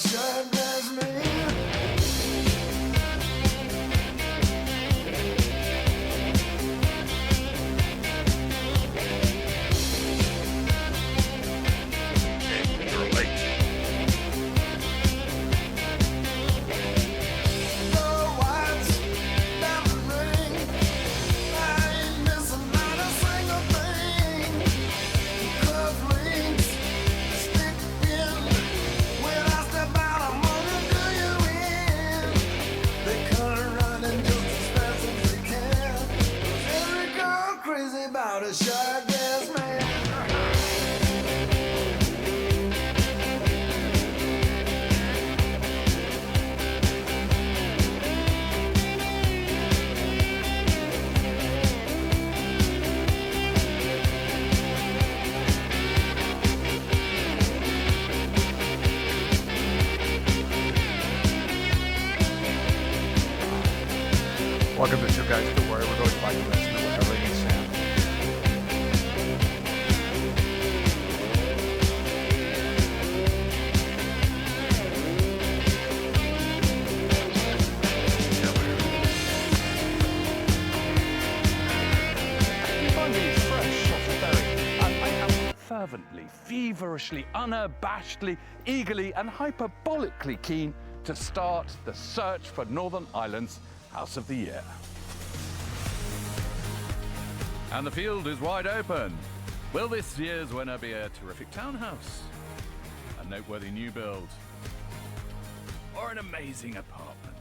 shirt dress man. Welcome to Two Guys to Worry. We're going to find you listen to whatever you sound. You find these fresh off the berry, and I am fervently, feverishly, unabashedly, eagerly, and hyperbolically keen to start the search for Northern Ireland's House of the Year. And the field is wide open. Will this year's winner be a terrific townhouse, a noteworthy new build, or an amazing apartment?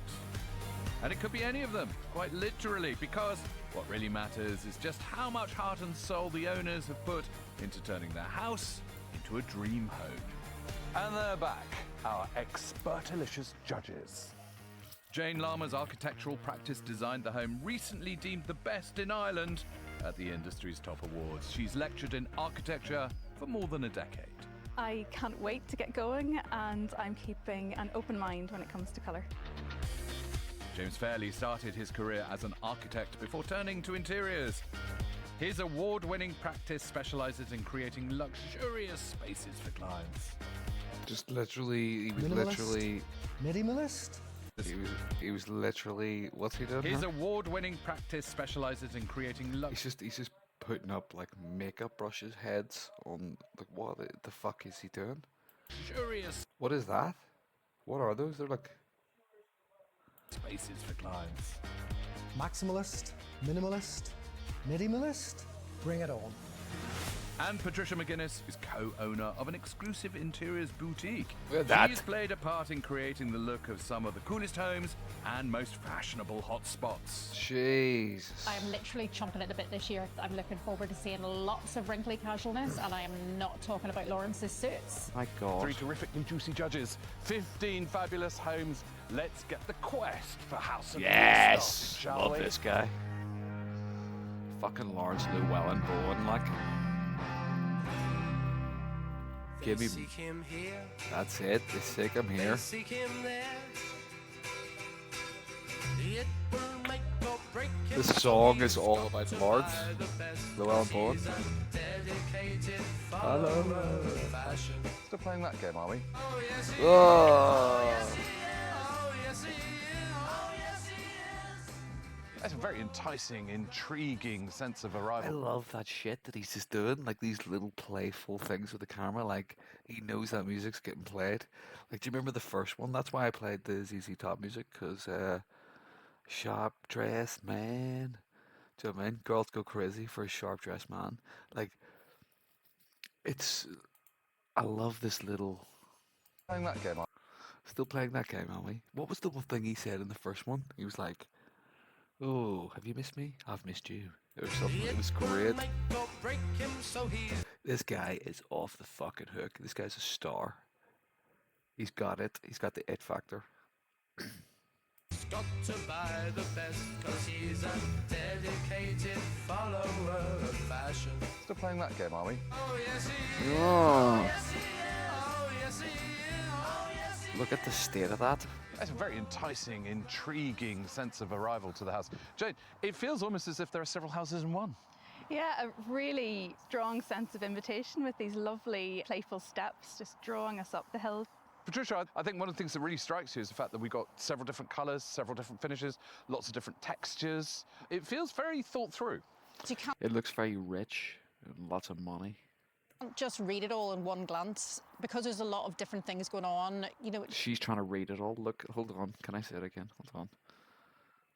And it could be any of them, quite literally, because what really matters is just how much heart and soul the owners have put into turning their house into a dream home. And they're back, our expertilicious judges. Jane Lama's architectural practice designed the home recently deemed the best in Ireland at the industry's top awards. She's lectured in architecture for more than a decade. I can't wait to get going, and I'm keeping an open mind when it comes to colour. James Fairley started his career as an architect before turning to interiors. His award-winning practice specialises in creating luxurious spaces for clients. Just literally, Minimalist? he was literally, what's he doing? His huh? award-winning practice specialises in creating He's just putting up like makeup brushes heads on, like, what the fuck is he doing? luxurious What is that? What are those? They're like, spaces for clients. Maximalist? Minimalist? Minimalist? Bring it on. And Patricia McGuinness is co-owner of an exclusive interiors boutique. Look at that. She's played a part in creating the look of some of the coolest homes and most fashionable hotspots. Jesus. I am literally chomping at the bit this year. I'm looking forward to seeing lots of wrinkly casualness, and I am not talking about Lawrence's suits. My God. 3 terrifically juicy judges, 15 fabulous homes. Let's get the quest for House of the Year started, shall Love we? this guy. Fucking Lawrence Llewellyn Bowen, like. Give me. Seek him here, That's it. They seek him here. seek him there. It will make or break him. This song is all about Lawrence Llewellyn Bowen. Hello. Fashion. Still playing that game, are we? Oh yes, he is. Oh. Oh yes, he is. Oh yes, he is. That's a very enticing, intriguing sense of I arrival. love that shit that he's just doing, like these little playful things with the camera. Like he knows that music's getting played. Like, do you remember the first one? That's why I played the ZZ Top music, because sharp dressed man. Do you know what I mean? Girls go crazy for a sharp dressed man. Like, it's. I love this little. Playing that game, Still playing that game, aren't we? What was the one thing he said in the first one? He was like, "Oh, have you missed me? I've missed you," or something. It was great. Make or break him, so he's This guy is off the fucking hook. This guy's a star. He's got it. He's got the it factor. got to buy the best, 'cause he's a dedicated follower of fashion. Still playing that game, are we? Oh yes, he is. Oh, Yes, he is. Oh yes, he is. Oh yes, he is. look at the state of that. That's a very enticing, intriguing sense of arrival to the house. Jane, it feels almost as if there are several houses in one. Yeah, a really strong sense of invitation with these lovely playful steps just drawing us up the hill. Patricia, I think one of the things that really strikes you is the fact that we've got several different colours, several different finishes, lots of different textures. It feels very thought through. You can't It looks very rich, and lots of money. just read it all in one glance because there's a lot of different things going on. You know, She's trying to read it all. Look, hold on. Can I say it again? Hold on.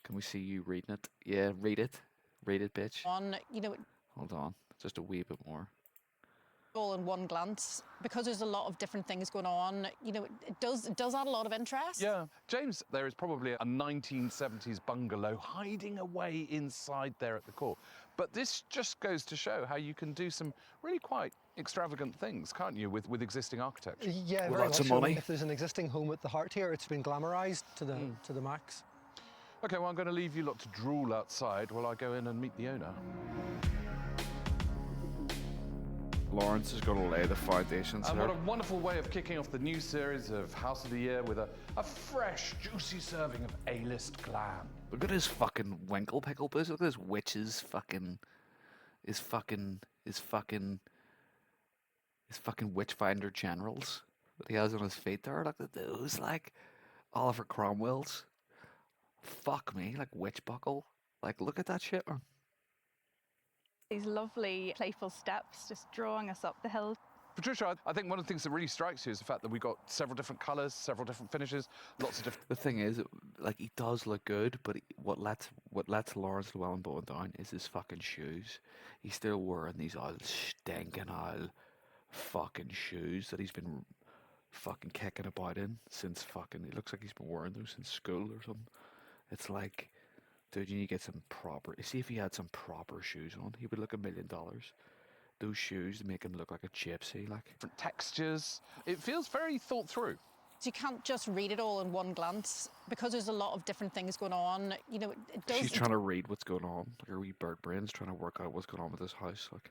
Can we see you reading it? Yeah, read it. Read it, bitch. Hold on. Just a wee bit more. all in one glance because there's a lot of different things going on. You know, it does add a lot of interest. Yeah. James, there is probably a 1970s bungalow hiding away inside there at the core. But this just goes to show how you can do some really quite extravagant things, can't you, with existing architecture? Yeah, With very lots much. of So, I mean, money. if there's an existing home at the heart here, it's been glamorized to the max. OK, well, I'm going to leave you lot to drool outside while I go in and meet the owner. Lawrence is going to lay the foundations And here. what a wonderful way of kicking off the new series of House of the Year with a fresh, juicy serving of A-list glam. Look at his fucking winkle pickle boots. Look at his witches his fucking witchfinder generals that he has on his feet there. Look at those, like Oliver Cromwell's. Fuck me, like witch buckle. Like, look at that shit, man. These lovely, playful steps just drawing us up the hill. Patricia, I think one of the things that really strikes you is the fact that we've got several different colours, several different finishes, lots of different... The thing is, like, he does look good, but what lets Lawrence Llewellyn-Bowen down is his fucking shoes. He's still wearing these old stinking old fucking shoes that he's been fucking kicking about in since fucking... It looks like he's been wearing those since school or something. It's like, dude, you need to get some proper... See, if he had some proper shoes on, he would look $1 million. Those shoes make him look like a gypsy, like. different textures. It feels very thought through. You can't just read it all in one glance because there's a lot of different things going on. You know, it does. She's trying to read what's going on. Like her wee bird brain's trying to work out what's going on with this house. Like,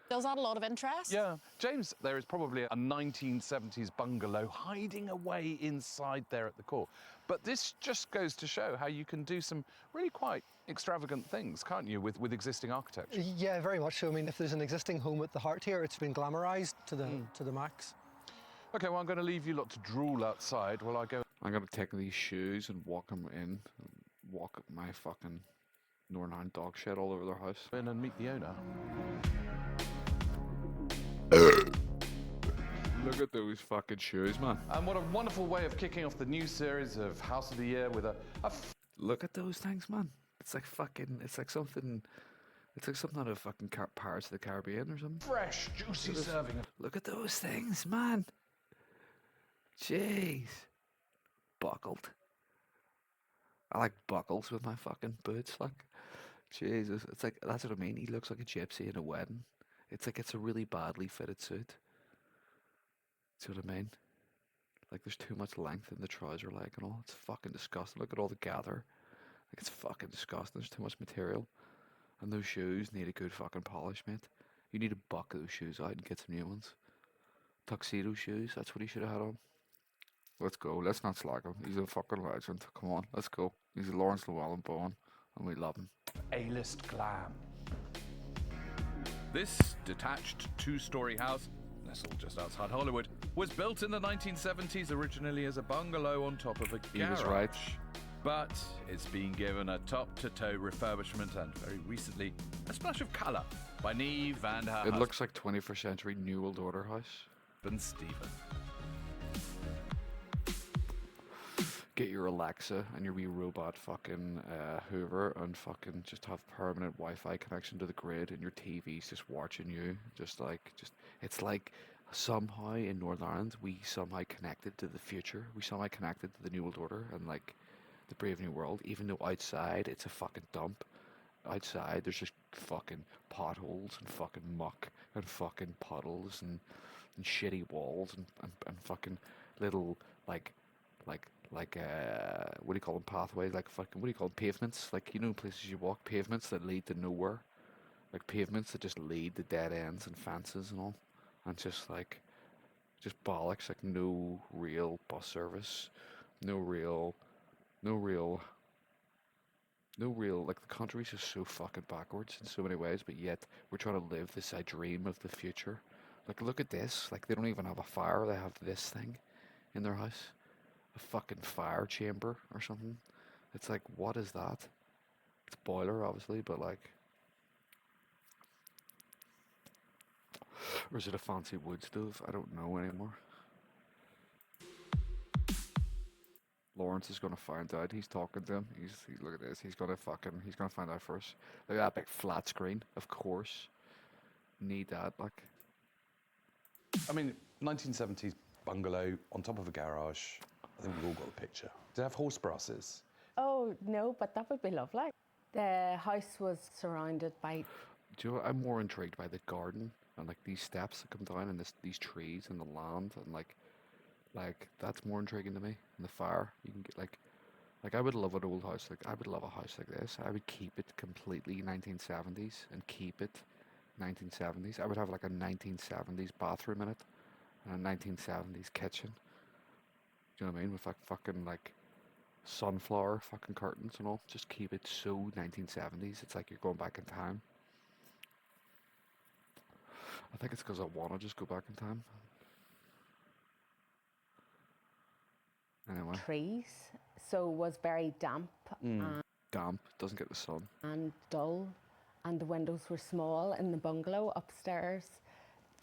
does add a lot of interest. Yeah. James, there is probably a 1970s bungalow hiding away inside there at the core. But this just goes to show how you can do some really quite extravagant things, can't you, with existing architecture? Yeah, very much so. I mean, if there's an existing home at the heart here, it's been glamorized to the max. OK, well, I'm going to leave you lot to drool outside while I go... I'm gonna take these shoes and walk them in, walk my fucking Northern Ireland dog shit all over their house. in and meet the owner. Look at those fucking shoes, man. And what a wonderful way of kicking off the new series of House of the Year with a Look at those things, man. It's like fucking. It's like something out of fucking Pirates of the Caribbean or something. fresh, juicy serving of... Look at those things, man. Jeez. Buckled. I like buckles with my fucking boots, like. Jesus. It's like, that's what I mean. He looks like a gypsy in a wedding. It's like it's a really badly fitted suit. See what I mean? Like there's too much length in the trouser leg and all. It's fucking disgusting. Look at all the gather. Like it's fucking disgusting. There's too much material. And those shoes need a good fucking polish, mate. You need to buck those shoes out and get some new ones. Tuxedo shoes, that's what he should have had on. Let's go. Let's not slag him. He's a fucking legend. Come on, let's go. He's Lawrence Llewellyn-Bowen, and we love him. A-list glam. This detached two-storey house, nestled just outside Hollywood, was built in the 1970s originally as a bungalow on top of a garage. He was right. But it's been given a top-to-toe refurbishment and, very recently, a splash of colour by Neve and her It looks like 21st century New World Order house. husband, Stephen. Get your Alexa and your wee robot fucking Hoover and fucking just have permanent Wi-Fi connection to the grid and your TV's just watching you. It's like somehow in Northern Ireland we somehow connected to the future. We somehow connected to the New World Order and like the Brave New World, even though outside it's a fucking dump. Outside there's just fucking potholes and fucking muck and fucking puddles and shitty walls and fucking little like what do you call them, pathways, like fucking, what do you call them, pavements, like, you know, places you walk, pavements that lead to nowhere, like pavements that just lead to dead ends and fences and all, and just bollocks, like no real bus service, no real, like the country's just so fucking backwards in so many ways, but yet we're trying to live this dream of the future. Like, look at this, like they don't even have a fire, they have this thing. in their house? A fucking fire chamber or something? It's like, what is that? It's a boiler, obviously, but like, or is it a fancy wood stove? I don't know anymore. Lawrence is gonna find out. He's talking to him. Look at this. He's gonna find out first. Look at that big flat screen. Of course, need that. Like, I mean, 1970s bungalow on top of a garage. I think we've all got a picture. Did it have horse brasses? Oh, no, but that would be lovely. The house was surrounded by... do you know what? I'm more intrigued by the garden and like these steps that come down and these trees and the land and like that's more intriguing to me. And the fire you can get like I would love an old house. Like I would love a house like this. I would keep it completely 1970s and keep it 1970s. I would have like a 1970s bathroom in it and a 1970s kitchen. Do you know what I mean? With like fucking like sunflower fucking curtains and all. Just keep it so 1970s. It's like you're going back in time. I think it's because I want to just go back in time. Anyway, trees, so was very damp damp, doesn't get the sun. and dull, and the windows were small in the bungalow upstairs.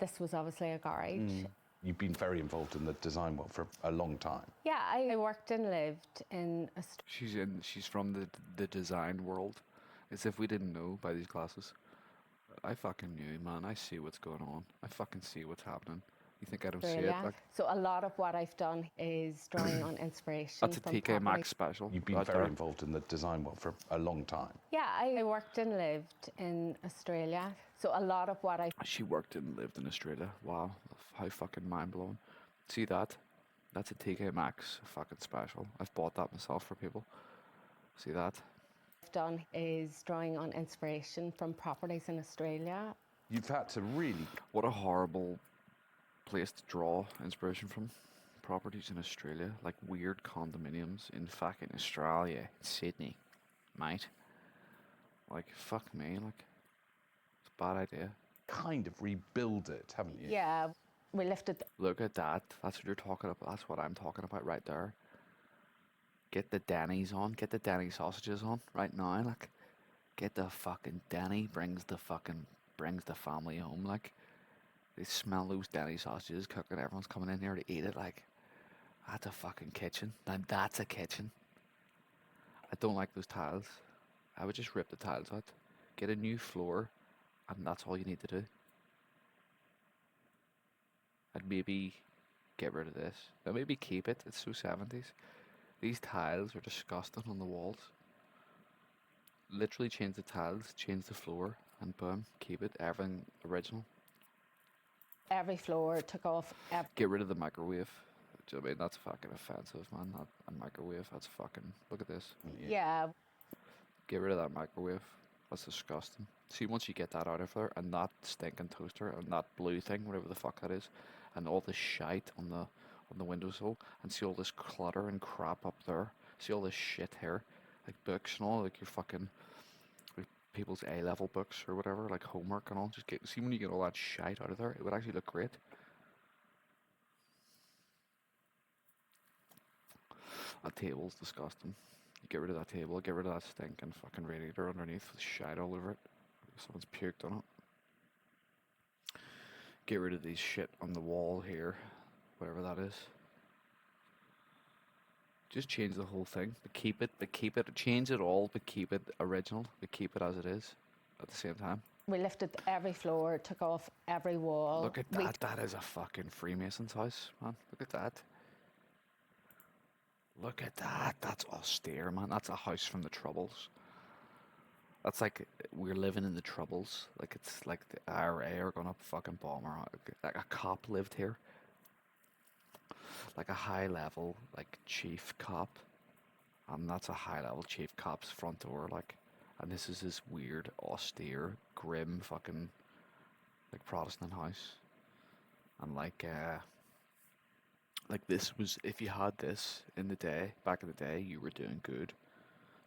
This was obviously a garage. You've been very involved in the design world for a long time. Yeah, I worked and lived in She's from the design world. As if we didn't know by these glasses. I fucking knew, man. I see what's going on. I fucking see what's happening. You think I don't see it? Australia. Like, So a lot of what I've done is drawing on inspiration that's a from TK property. Maxx special. You've been right very there. involved in the design world for a long time. Yeah, I worked and lived in Australia. So a lot of what I She worked and lived in Australia. Wow, how fucking mind blowing. See that? That's a TK Maxx fucking special. I've bought that myself for people. See that? have done is drawing on inspiration from properties in Australia. You've had to really... What a horrible place to draw inspiration from. Properties in Australia, like weird condominiums in fucking Australia, Sydney, mate. Like, fuck me, like, it's a bad idea. kind of rebuild it, haven't you? Yeah, we lifted Look at that. That's what you're talking about. That's what I'm talking about right there. Get the Denny's on. Get the Denny sausages on right now. Like, get the fucking Denny brings the family home. Like, they smell those Denny sausages cooking. Everyone's coming in here to eat it. Like, that's a fucking kitchen. Now that's a kitchen. I don't like those tiles. I would just rip the tiles out. Get a new floor, and that's all you need to do. I'd maybe get rid of this. Now maybe keep it. It's so 70s. These tiles are disgusting on the walls. Literally change the tiles, change the floor, and boom, keep it. Everything original. every floor, took off Get rid of the microwave. Do you know what I mean? That's fucking offensive, man. Not a microwave. That's fucking. Look at this. yeah, Get rid of that microwave. That's disgusting. See, once you get that out of there, and that stinking toaster, and that blue thing, whatever the fuck that is, and all this shite on the windowsill, and see all this clutter and crap up there. See all this shit here, like books and all, like your fucking like people's A-level books or whatever, like homework and all. Just see when you get all that shite out of there, it would actually look great. That table's disgusting. You get rid of that table, get rid of that stinking fucking radiator underneath with shite all over it. Someone's puked on it. Get rid of these shit on the wall here, whatever that is. Just change the whole thing, but keep it, change it all, but keep it original, but keep it as it is at the same time. we lifted every floor, took off every wall. Look at We- that, that is a fucking Freemason's house, man. Look at that. Look at that, that's austere, man. That's a house from the Troubles. That's like we're living in the Troubles. Like it's like the IRA are gonna fucking bomb our like a cop lived here. Like a high level like chief cop. And that's a high level chief cop's front door, like, and this is this weird, austere, grim fucking like Protestant house. And like this was, if you had this in the day, back in the day, you were doing good.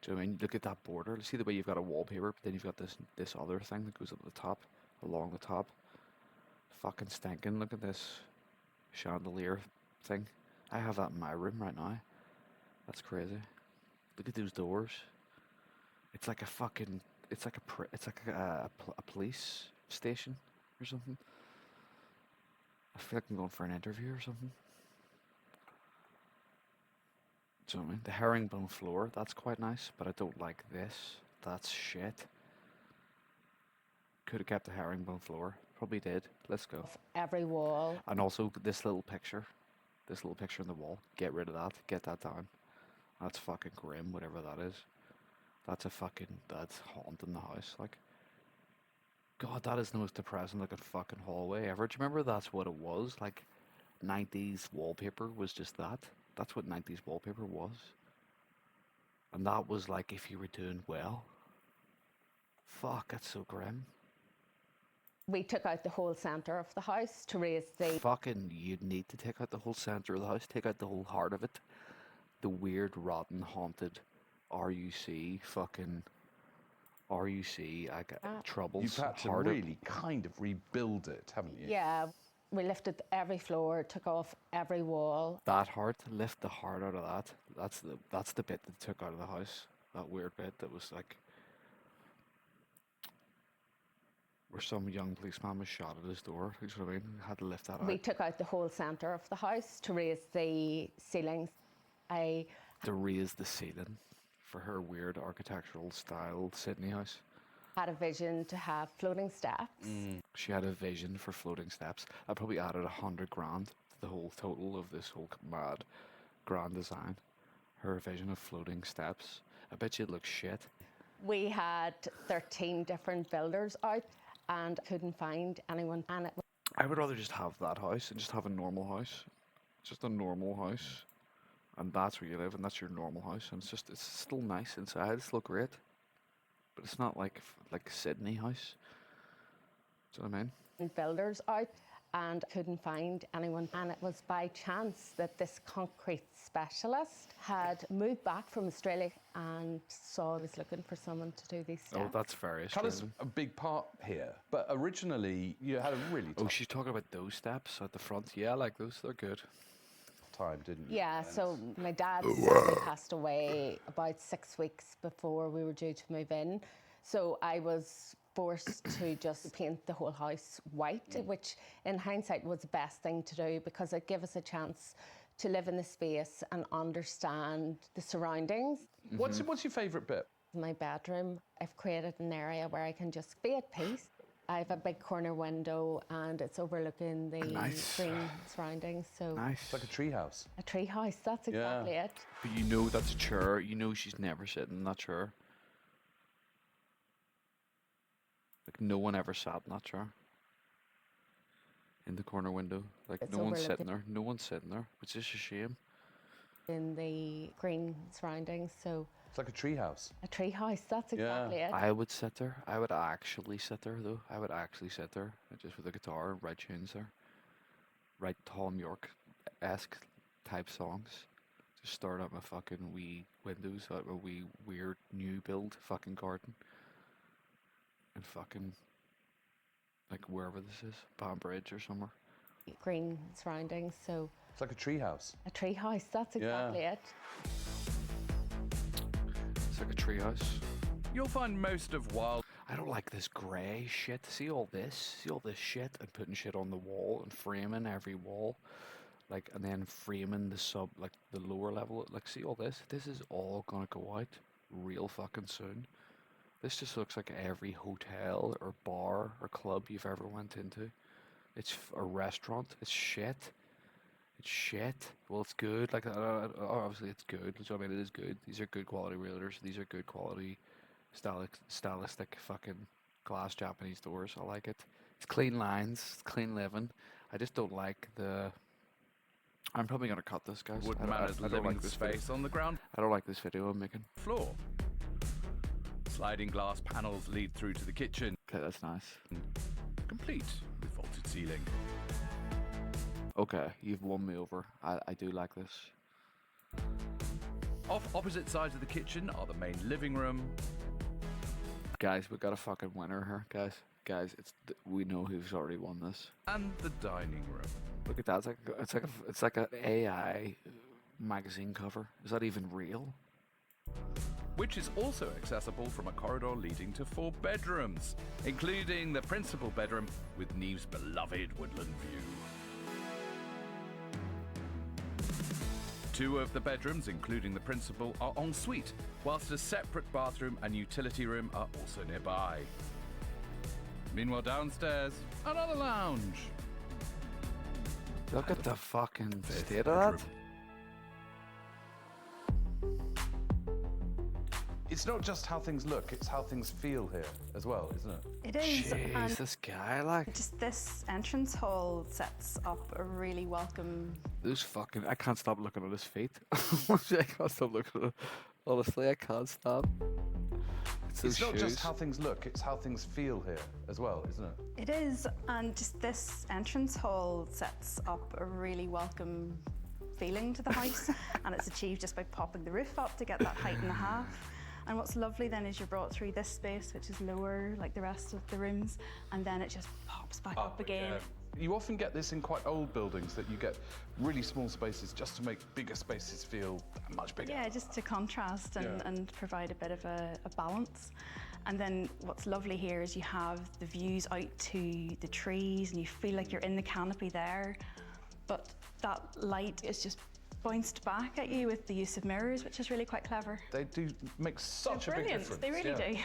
Do you know what I mean? Look at that border. See the way you've got a wallpaper, but then you've got this other thing that goes up the top, along the top. Fucking stinking. Look at this chandelier thing. I have that in my room right now. That's crazy. Look at those doors. It's like a fucking. It's like a police station or something. I feel like I'm going for an interview or something. Do you know what I mean? The herringbone floor, that's quite nice, but I don't like this. That's shit. Could have kept the herringbone floor. Probably did. Let's go. Every wall. And also this little picture on the wall. Get rid of that. Get that down. That's fucking grim, whatever that is. That's haunting the house. Like, God, that is the most depressing looking fucking hallway ever. Do you remember that's what it was? Like, 90s wallpaper was just that. That's what 90s wallpaper was. And that was like if you were doing well. Fuck, that's so grim. We took out the whole centre of the house to raise the Fucking, you'd need to take out the whole centre of the house, take out the whole heart of it. The weird, rotten, haunted RUC, fucking RUC, I got troubles. You've had to heart of- really kind of rebuild it, haven't you? Yeah, we lifted every floor, took off every wall. That heart, lift the heart out of that. That's the bit that took out of the house. That weird bit that was like where some young policeman was shot at his door. You know what I mean? Had to lift that out. We took out the whole centre of the house to raise the ceilings. To raise the ceiling for her weird architectural style Sydney house. Had a vision to have floating steps. She had a vision for floating steps. I probably added 100 grand to the whole total of this whole mad grand design. Her vision of floating steps. I bet you it looks shit. We had 13 different builders out and couldn't find anyone. And it was I would rather just have that house and just have a normal house. Just a normal house. And that's where you live and that's your normal house. And it's still nice inside. It's still great. But it's not like Sydney house. Do you know what I mean? builders out and couldn't find anyone. And it was by chance that this concrete specialist had moved back from Australia and saw I was looking for someone to do these steps. Oh, that's very Colour's strange. a big part here, but originally you had a really Oh, tough she's talking about those steps at the front. Yeah, I like those. They're good. time, didn't you? Yeah, so my dad sadly passed away about 6 weeks before we were due to move in. So I was forced to just paint the whole house white, which in hindsight was the best thing to do because it gave us a chance to live in the space and understand the surroundings. What's your favourite bit? My bedroom, I've created an area where I can just be at peace. I have a big corner window and it's overlooking the Nice. green surroundings. So Nice. It's like a treehouse. a tree house, that's exactly it. But you know that's a chair. You know she's never sitting in that chair. Like no one ever sat in that chair. In the corner window. Like It's no one's overlooking- sitting there. No one's sitting there. Which is a shame. In the green surroundings, so It's like a treehouse. a tree house, that's exactly it. I would sit there. I would actually sit there though. I would actually sit there just with a guitar and write tunes there. Write Tom York-esque type songs. Just start up my fucking wee windows out my wee weird new build fucking garden. And fucking like wherever this is, Banbridge or somewhere. Green surroundings, so It's like a treehouse. a tree house, that's exactly it. It's like a treehouse. You'll find most of Wild I don't like this grey shit. See all this? See all this shit and putting shit on the wall and framing every wall. Like, and then framing the the lower level. Like, see all this? This is all gonna go out real fucking soon. This just looks like every hotel or bar or club you've ever went into. It's a restaurant. It's shit. It's shit. Well, it's good. Like, obviously it's good. So, I mean, it is good. These are good quality realtors. These are good quality stylistic fucking glass Japanese doors. I like it. It's clean lines. It's clean living. I just don't like the... I'm probably going to cut this, guys. Wood I don't- I- Manor's I don't living like this video. space on the ground I don't like this video I'm making. floor. Sliding glass panels lead through to the kitchen, Okay, that's nice. complete with vaulted ceiling. Okay, you've won me over. I do like this. Off opposite sides of the kitchen are the main living room, Guys, we got a fucking winner here, guys. Guys, we know who's already won this. and the dining room. Look at that. It's like a AI magazine cover. Is that even real? Which is also accessible from a corridor leading to 4 bedrooms, including the principal bedroom with Neve's beloved woodland view. 2 of the bedrooms, including the principal, are en suite, whilst a separate bathroom and utility room are also nearby. Meanwhile, downstairs, another lounge. Look at the fucking 5th state of that. bedroom. It's not just how things look, it's how things feel here as well, isn't it? It is. Jeez, And this guy, like, just this entrance hall sets up a really welcome. those fucking. I can't stop looking at his feet. I can't stop looking at it. Honestly, I can't stop. It's those It's not shoes. just how things look, it's how things feel here as well, isn't it? It is, and just this entrance hall sets up a really welcome feeling to the house, and it's achieved just by popping the roof up to get that height and a half. And what's lovely then is you're brought through this space, which is lower, like the rest of the rooms, and then it just pops back up again. You often get this in quite old buildings, that you get really small spaces just to make bigger spaces feel that much bigger. Yeah, just to contrast and, Yeah. and provide a bit of a balance. And then what's lovely here is you have the views out to the trees and you feel like you're in the canopy there, but that light is just bounced back at you with the use of mirrors, which is really quite clever. They do make such a They're big brilliant, difference. they really yeah. do.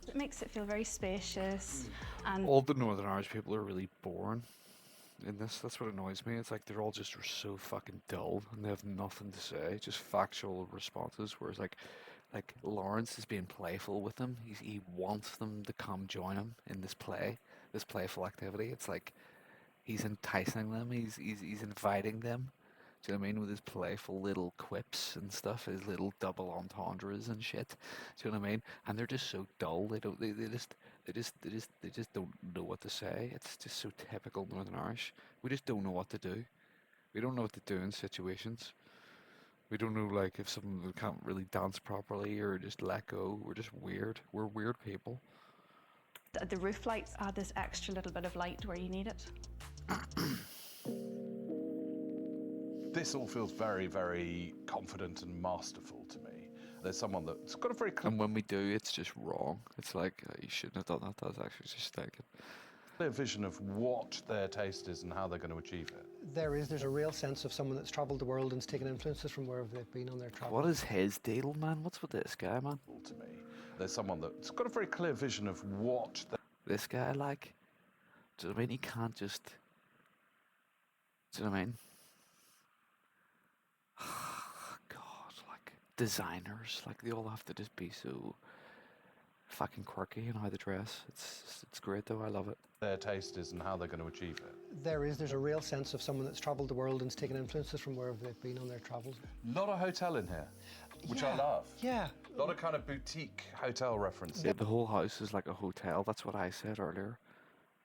It makes it feel very spacious and All the Northern Irish people are really boring in this. That's what annoys me. It's like they're all just so fucking dull and they have nothing to say, just factual responses. Whereas like Lawrence is being playful with them. He wants them to come join him in this play, this playful activity. It's like he's enticing them. He's inviting them. Do you know what I mean? With his playful little quips and stuff, his little double entendres and shit. Do you know what I mean? And they're just so dull. They just don't know what to say. It's just so typical Northern Irish. We just don't know what to do. We don't know what to do in situations. We don't know, like, if someone can't really dance properly or just let go. We're just weird. We're weird people. the roof lights add this extra little bit of light where you need it. This all feels very, very confident and masterful to me. There's someone that's got a very clear And when we do, it's just wrong. It's like, you shouldn't have done that. That's actually just stinking. vision of what their taste is and how they're going to achieve it. There's a real sense of someone that's travelled the world and's taken influences from wherever they've been on their travel. What is his deal, man? What's with this guy, man? To me, there's someone that's got a very clear vision of what This guy, like, do you know what I mean? He can't just, do you know what I mean? God, like, designers, like, they all have to just be so fucking quirky in how they dress. It's great, though. I love it. their taste is and how they're going to achieve it. There's a real sense of someone that's travelled the world and's taken influences from wherever they've been on their travels. Not a hotel in here, which I Yeah. love. Yeah. Not a kind of boutique hotel reference. Yeah, the whole house is like a hotel. That's what I said earlier.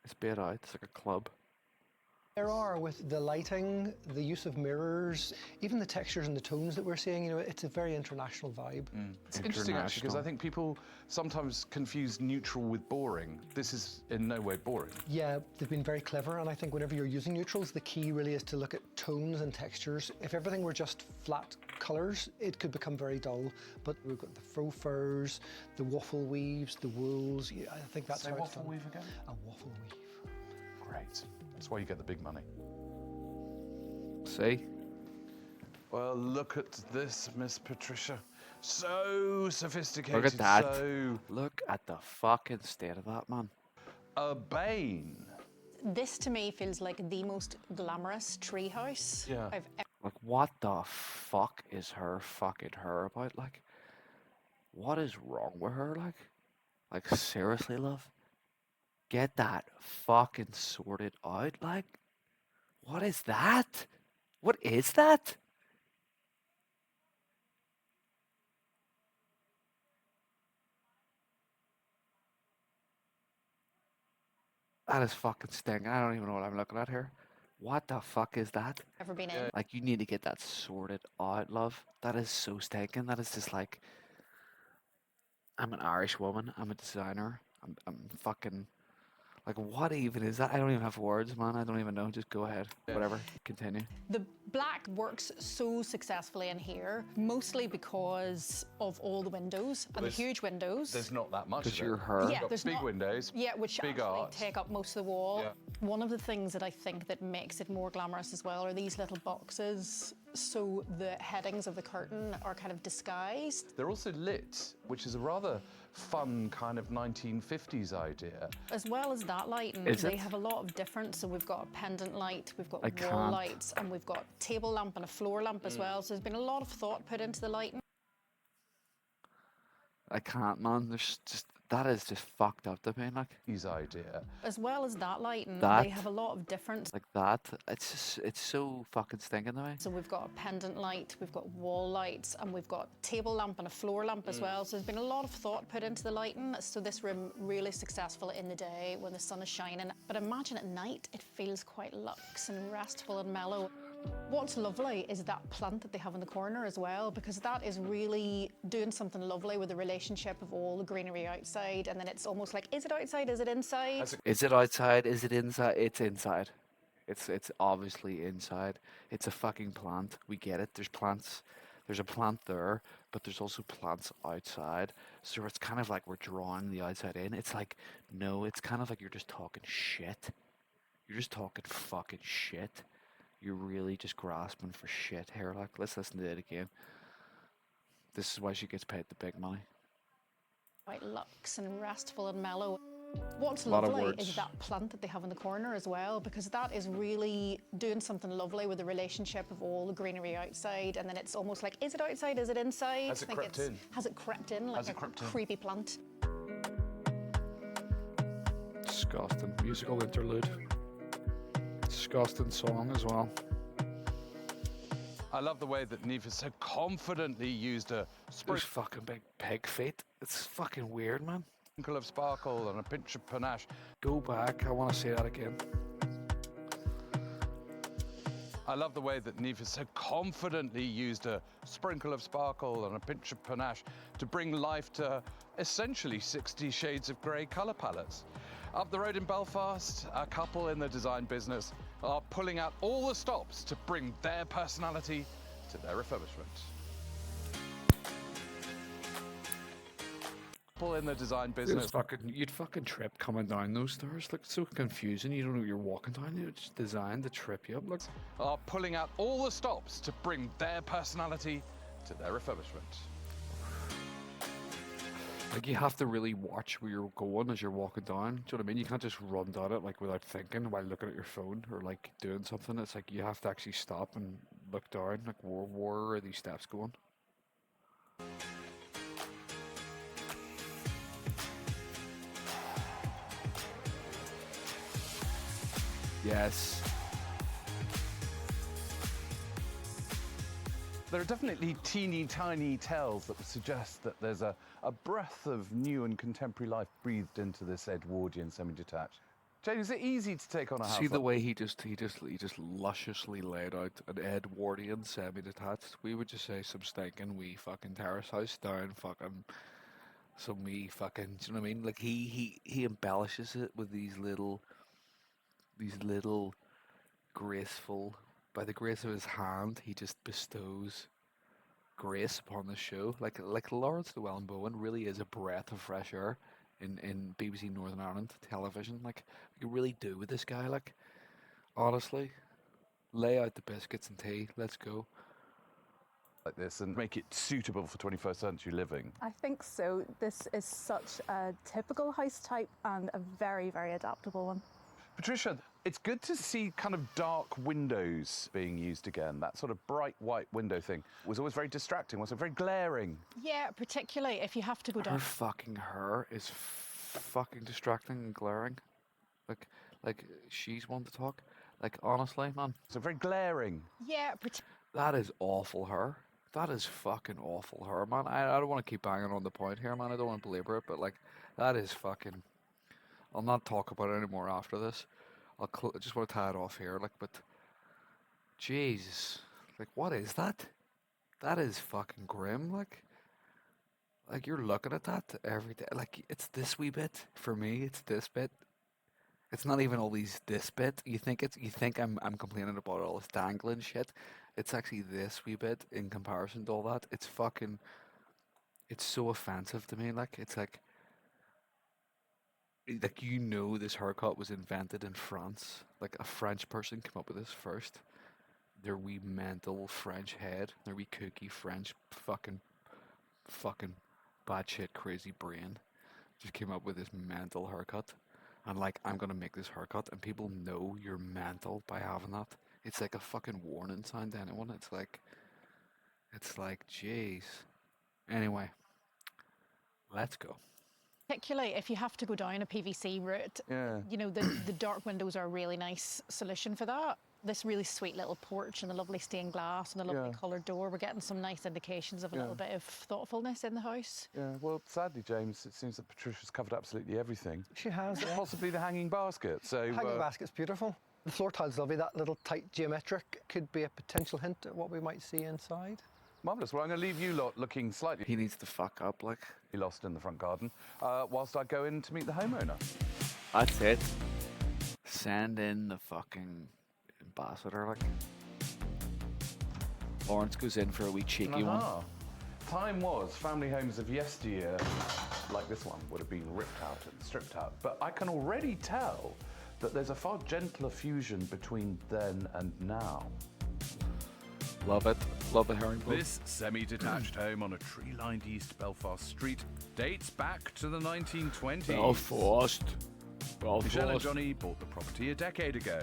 It's bit out. It's like a club. There are, with the lighting, the use of mirrors, even the textures and the tones that we're seeing, you know, it's a very international vibe. It's interesting actually because I International. think people sometimes confuse neutral with boring. This is in no way boring. Yeah, they've been very clever, and I think whenever you're using neutrals, the key really is to look at tones and textures. If everything were just flat colours, it could become very dull. But we've got the faux furs, the waffle weaves, the wools. Yeah, I think that's Say how it's waffle done. weave again? A waffle weave. Great. That's why you get the big money. See? Well, look at this, Miss Patricia. So sophisticated. Look at that. So Look at the fucking state of that, man. urbane. This to me feels like the most glamorous treehouse Yeah. I've ever. Like, what the fuck is her fucking her about? Like, what is wrong with her? Like, seriously, love? Get that fucking sorted out. Like, what is that? What is that? That is fucking stinking. I don't even know what I'm looking at here. What the fuck is that? Ever been in. Like, you need to get that sorted out, love. That is so stinking. That is just like, I'm an Irish woman. I'm a designer. I'm fucking, Like, what even is that? I don't even have words, man. I don't even know. Just go ahead. Whatever. Continue. The black works so successfully in here, mostly because of all the windows and the huge windows. There's not that much. Because of it. you're her. Yeah, Got there's big not- windows. Yeah, which big actually art. take up most of the wall. Yeah. One of the things that I think that makes it more glamorous as well are these little boxes. So the headings of the curtain are kind of disguised. They're also lit, which is a rather fun kind of 1950s idea. As well as that lighting, Is they it? have a lot of different. So we've got a pendant light, we've got I wall can't. lights, and we've got table lamp and a floor lamp as well. So there's been a lot of thought put into the lighting. I can't, man. There's just that is just fucked up to me. Like His idea. As well as that lighting, That? they have a lot of different. that. It's just it's so fucking stinking to me. So we've got a pendant light, we've got wall lights, and we've got table lamp and a floor lamp as well. So there's been a lot of thought put into the lighting. So this room really successful in the day when the sun is shining. But imagine at night, it feels quite luxe and restful and mellow. What's lovely is that plant that they have in the corner as well, because that is really doing something lovely with the relationship of all the greenery outside. And then it's almost like, is it outside? Is it inside? Is it outside? Is it inside? It's inside. It's obviously inside. It's a fucking plant. We get it. There's plants. There's a plant there, but there's also plants outside. So it's kind of like we're drawing the outside in. It's like, no, it's kind of like you're just talking shit. You're just talking fucking shit. You're really just grasping for shit here. Like, let's listen to it again. This is why she gets paid the big money. Quite luxe and restful and mellow. What's Lot of lovely words. is that plant that they have in the corner as well, because that is really doing something lovely with the relationship of all the greenery outside. And then it's almost like, is it outside? Is it inside? Has it I think crept it's- in? Has it crept in like Has it a crept in? creepy plant? Disgusting. Musical interlude. Disgusting song as well. I love the way that Neve so confidently used a Those fucking big pig feet. It's fucking weird, man. sprinkle of sparkle and a pinch of panache. Go back. I want to see that again. I love the way that Neve so confidently used a sprinkle of sparkle and a pinch of panache to bring life to essentially 60 shades of grey colour palettes. Up the road in Belfast, a couple in the design business are pulling out all the stops to bring their personality to their refurbishment. Couple in the design business. You'd fucking trip coming down those stairs. Look, it's so confusing. You don't know what you're walking down. It's designed to trip you up. Look. Are pulling out all the stops to bring their personality to their refurbishment. Like, you have to really watch where you're going as you're walking down. Do you know what I mean? You can't just run down it like without thinking while looking at your phone or like doing something. It's like you have to actually stop and look down. Like, where are these steps going? Yes. There are definitely teeny tiny tells that would suggest that there's a breath of new and contemporary life breathed into this Edwardian semi-detached. Jane, is it easy to take on a house? See the like- way he just lusciously laid out an Edwardian semi-detached. We would just say some stinking wee fucking terrace house down fucking some wee fucking. Do you know what I mean? Like he embellishes it with these little graceful. By the grace of his hand, he just bestows grace upon the show. Like Lawrence Llewellyn-Bowen really is a breath of fresh air in BBC Northern Ireland television. Like, you really do with this guy. Like, honestly, lay out the biscuits and tea. Let's go. like this and make it suitable for 21st century living? I think so. This is such a typical house type and a very, very adaptable one. Patricia, it's good to see kind of dark windows being used again. That sort of bright white window thing was always very distracting, wasn't it? Very glaring. Yeah, particularly if you have to go Her down. fucking hair is fucking distracting and glaring. Like she's one to talk. Like, honestly, man, So very glaring. Yeah, that is awful hair. That is fucking awful hair, man. I don't want to keep banging on the point here, man. I don't want to belabor it, but like, that is fucking. I'll not talk about it anymore after this. I just want to tie it off here, like, but. Jesus, like, what is that? That is fucking grim, like. Like, you're looking at that every day. Like, it's this wee bit for me. It's this bit. It's not even all this bit. You think I'm complaining about all this dangling shit. It's actually this wee bit in comparison to all that. It's so offensive to me. Like it's like this haircut was invented in France. Like a French person came up with this first. Their wee mental French head, their wee kooky French fucking bad shit crazy brain just came up with this mental haircut. And like I'm gonna make this haircut and people know you're mental by having that. It's like a fucking warning sign to anyone. It's like jeez. Anyway, let's go. Particularly if you have to go down a PVC route, Yeah. you know, the dark windows are a really nice solution for that. This really sweet little porch and the lovely stained glass and the lovely Yeah. coloured door, we're getting some nice indications of a little bit of thoughtfulness in the house. Yeah, well, sadly, James, it seems that Patricia's covered absolutely everything. She has, yeah. Possibly the hanging basket. So Hanging basket's beautiful. The floor tile's lovely. That little tight geometric could be a potential hint at what we might see inside. marvellous. Well, I'm going to leave you lot looking slightly He needs to fuck up, like. lost in the front garden, whilst I go in to meet the homeowner. That's it. Send in the fucking ambassador, like. Lawrence goes in for a wee cheeky one. Aha. Time was, family homes of yesteryear, like this one, would have been ripped out and stripped out. But I can already tell that there's a far gentler fusion between then and now. Love it. Love the herringbone. This semi-detached home on a tree-lined East Belfast street dates back to the 1920s. Belfast. Michelle and Johnny bought the property a decade ago.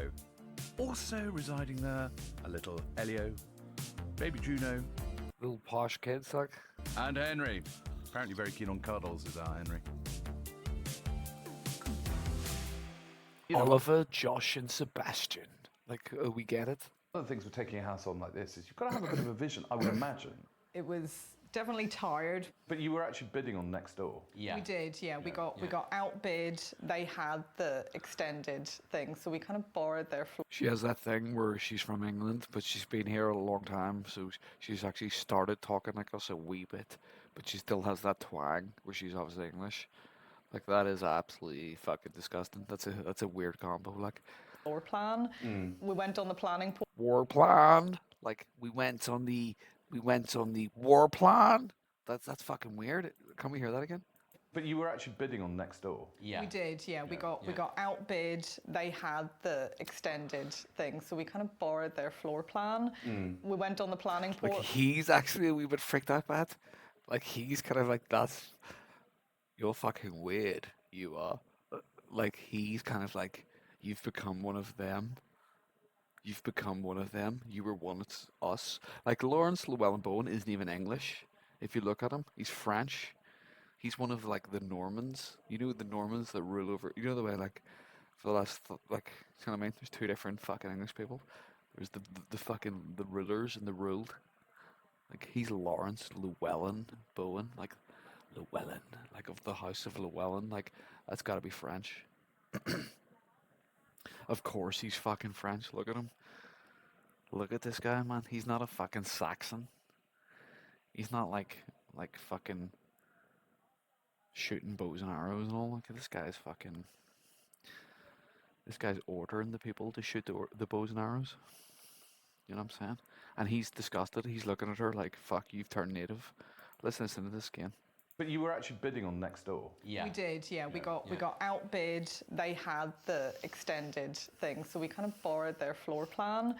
Also residing there, a little Elio, baby Juno, Little posh kids, like. and Henry. Apparently very keen on cuddles is our Henry. You know, Oliver, Josh, and Sebastian. Like, we get it. one of the things with taking a house on like this is you've got to have a bit of a vision, I would imagine. It was definitely tired. But you were actually bidding on next door. We did, yeah. We got outbid. They had the extended thing, so we kind of borrowed their floor. She has that thing where she's from England, but she's been here a long time, so she's actually started talking like us a wee bit, but she still has that twang where she's obviously English. Like, that is absolutely fucking disgusting. That's a weird combo, like. Floor plan. We went on the planning War plan. Like, we went on the war plan. That's fucking weird. Can we hear that again? But you were actually bidding on next door. We did, yeah. We got outbid. They had the extended thing, so we kind of borrowed their floor plan. We went on the planning Like, port. he's actually a wee bit freaked out by it. Like, he's kind of like, you're fucking weird, you are. Like, he's kind of like, you've become one of them. You've become one of them. You were once us. Like, Lawrence Llewellyn-Bowen isn't even English. If you look at him, he's French. He's one of, like, the Normans. You know the Normans that rule over... You know the way, like, for the last... like, you know what I mean? There's two different fucking English people. There's the fucking... the rulers and the ruled. Like, he's Lawrence Llewellyn-Bowen. Like, Llewellyn. Like, of the House of Llewellyn. Like, that's gotta be French. Of course he's fucking French. Look at him. Look at this guy, man. He's not a fucking Saxon. He's not like fucking shooting bows and arrows and all. Look at this guy's fucking... This guy's ordering the people to shoot the bows and arrows. You know what I'm saying? And he's disgusted. He's looking at her like, fuck, you've turned native. Let's listen to this again. But you were actually bidding on next door. We did, yeah. We got outbid. They had the extended thing, so we kind of borrowed their floor plan.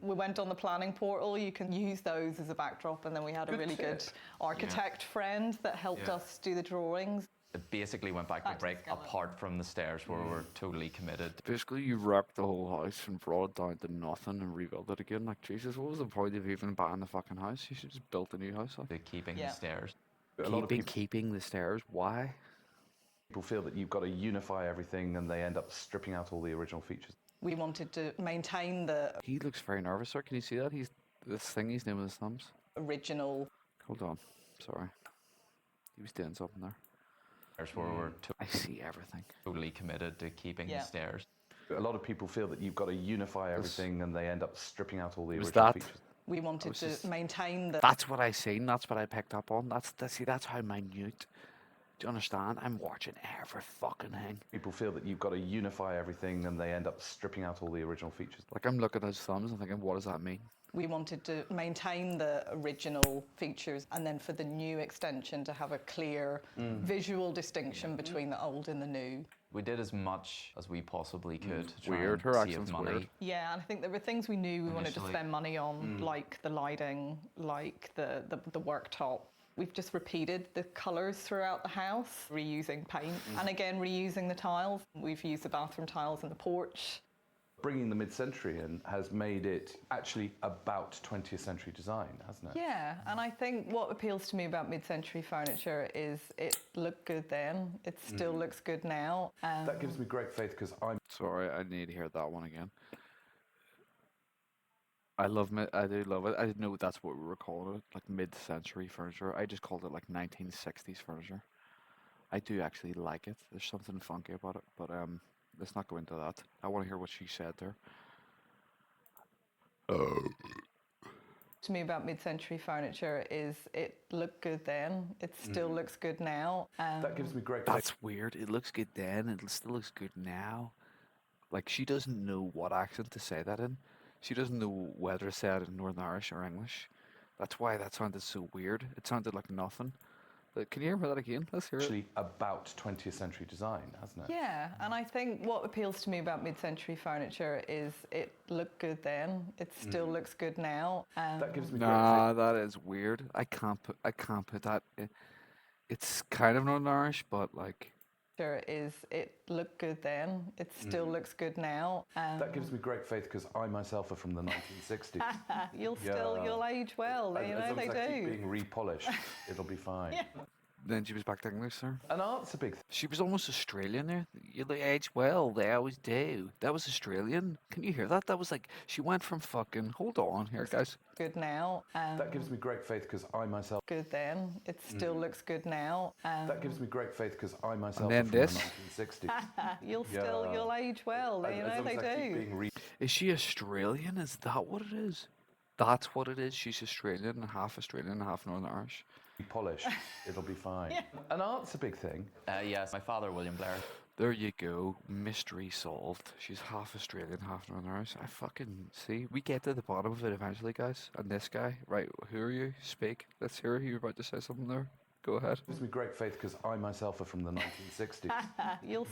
We went on the planning portal. You can use those as a backdrop, and then we had a really good architect friend that helped us do the drawings. It basically went back to break apart from the stairs where we were totally committed. Basically, you wrecked the whole house and brought it down to nothing and rebuilt it again. Like, Jesus, what was the point of even buying the fucking house? You should just build a new house. Like. To keeping the stairs. A lot of people Keeping the stairs. Why? feel that you've got to unify everything and they end up stripping out all the original features. We wanted to maintain the He looks very nervous, sir. Can you see that? He's doing with his thumbs. original. Hold on. Sorry. He was doing something there. Stairs where we were I see everything. totally committed to keeping the stairs. A lot of people feel that you've got to unify everything and they end up stripping out all the Was original that- features. We wanted to maintain the That's what I seen. That's what I picked up on. That's how minute Do you understand? I'm watching every fucking thing. People feel that you've got to unify everything and they end up stripping out all the original features. Like, I'm looking at his thumbs and thinking, what does that mean? We wanted to maintain the original features and then for the new extension to have a clear visual distinction between the old and the new. We did as much as we possibly could to try Weird. and Her save accent's money. weird. Yeah, and I think there were things we knew we wanted to Initially. spend money on, like the lighting, like the worktop. We've just repeated the colours throughout the house, reusing paint, and again reusing the tiles. We've used the bathroom tiles in the porch. Bringing the mid-century in has made it actually about 20th century design, hasn't it? Yeah, and I think what appeals to me about mid-century furniture is it looked good then, it still looks good now. That gives me great faith because I'm Sorry, I need to hear that one again. I do love it. I didn't know that's what we were calling it, like mid-century furniture. I just called it like 1960s furniture. I do actually like it. There's something funky about it, but let's not go into that. I want to hear what she said there. To me about mid-century furniture is it looked good then, it still looks good now. that gives me great faith. That's weird. It looks good then, and it still looks good now. Like, she doesn't know what accent to say that in. She doesn't know whether to say it in Northern Irish or English. That's why that sounded so weird. It sounded like nothing. But can you hear that again? Let's hear it. Actually about 20th century design, hasn't it? Yeah, and I think what appeals to me about mid-century furniture is it looked good then, it still looks good now. That gives me great Nah, that is weird. I can't put that in. It's kind of Northern Irish, but like, is it looked good then, it still looks good now. That gives me great faith because I myself are from the 1960s. You'll age well, you As know long they as I keep do. being repolished, it'll be fine. then she was back to English, sir. And art's a big thing. She was almost Australian there. You age well, they always do. That was Australian. Can you hear that? That was like, she went from fucking, hold on here, guys. Good now. That gives me great faith because I myself. Good then, it still looks good now. That gives me great faith because I myself then are from this. the 1960s. You'll age well, you know As long they as I keep do. being Is she Australian? Is that what it is? That's what it is. She's Australian and half Northern Irish. repolished, it'll be fine. And art's a big thing. Yes, my father, William Blair. There you go. Mystery solved. She's half Australian, half Northern Irish. I fucking see. We get to the bottom of it eventually, guys. And this guy, right? Who are you? Speak. Let's hear you. You're about to say something there. Go ahead. It gives me great faith because I myself are from the 1960s. You'll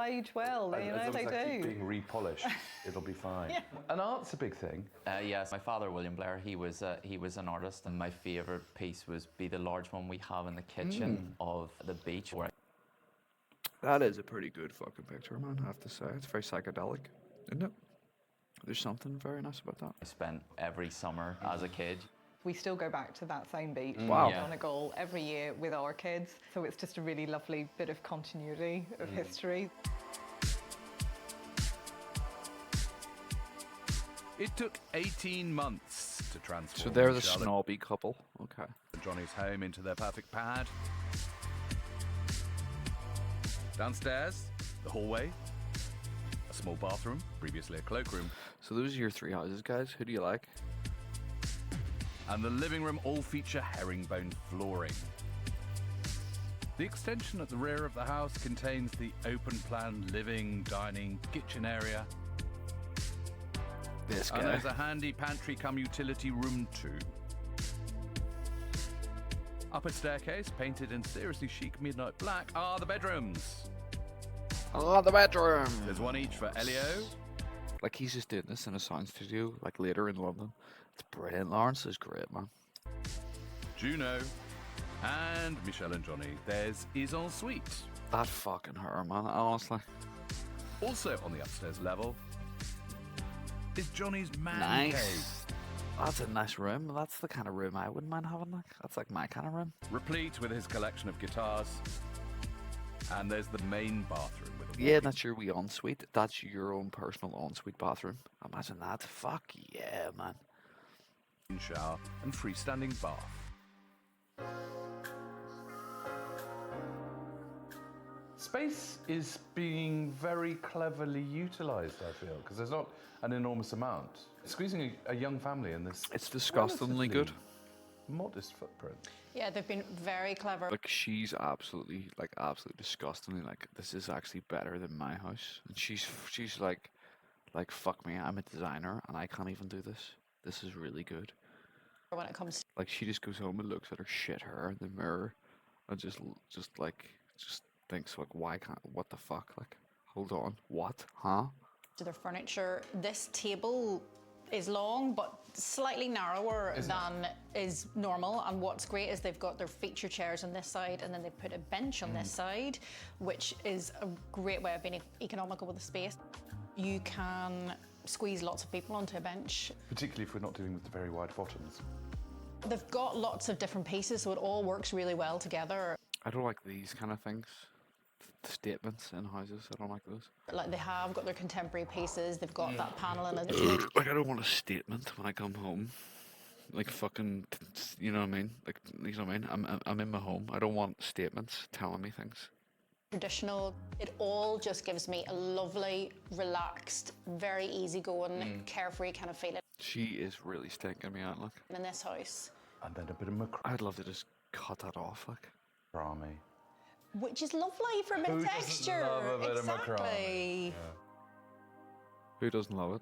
age well, you know As long they as I keep do. being repolished, it'll be fine. And art's a big thing. Yes, my father, William Blair, he was an artist, and my favourite piece was the large one we have in the kitchen of the beach. Where That is a pretty good fucking picture, man. I have to say. It's very psychedelic, isn't it? There's something very nice about that. I spent every summer as a kid. We still go back to that same beach Wow. in Donegal every year with our kids. So it's just a really lovely bit of continuity of history. It took 18 months to transform So they're the Charlotte snobby couple. Okay. and Johnny's home into their perfect pad. Downstairs, the hallway, a small bathroom, previously a cloakroom, So those are your three houses, guys. Who do you like? and the living room all feature herringbone flooring. The extension at the rear of the house contains the open-plan living, dining, kitchen area, This and guy. there's a handy pantry cum utility room too. Upper staircase, painted in seriously chic midnight black, are the bedrooms. Oh, the bedroom. There's one each for Elio, Like, he's just doing this in a sound studio, like later in London. It's brilliant. Lawrence is great, man. Juno, and Michelle and Johnny. Theirs is en suite. That fucking her, man. Honestly. Also on the upstairs level is Johnny's man cave. Nice. That's a nice room. That's the kind of room I wouldn't mind having. Like, that's like my kind of room. Replete with his collection of guitars. And there's the main bathroom with a Yeah, that's your wee ensuite. That's your own personal ensuite bathroom. Imagine that. Fuck yeah, man. walk-in shower and freestanding bath. Space is being very cleverly utilised, I feel, because there's not an enormous amount. Squeezing a young family in this. It's disgustingly good. modest footprint. Yeah, they've been very clever. Like she's absolutely disgustingly like, this is actually better than my house. And she's like fuck me, I'm a designer and I can't even do this. This is really good. When it comes Like she just goes home and looks at her shit hair in the mirror and just thinks like, what the fuck? Like, hold on, what? Huh? to their furniture, this table is long but slightly narrower than is normal, and what's great is they've got their feature chairs on this side and then they put a bench on this side, which is a great way of being economical with the space. You can squeeze lots of people onto a bench. Particularly if we're not dealing with the very wide bottoms. They've got lots of different pieces, so it all works really well together. I don't like these kind of things. The statements in houses, I don't like those. Like they have got their contemporary pieces, they've got that paneling. Like I don't want a statement when I come home. Like fucking, you know what I mean? Like, you know what I mean? I'm in my home. I don't want statements telling me things. Traditional. It all just gives me a lovely, relaxed, very easygoing, carefree kind of feeling. She is really stinking me out, like. In this house. And then a bit of macrame. I'd love to just cut that off, like. Macrame. Which is lovely for a bit of texture. Love a bit of macrame? Exactly. Yeah. Who doesn't love it?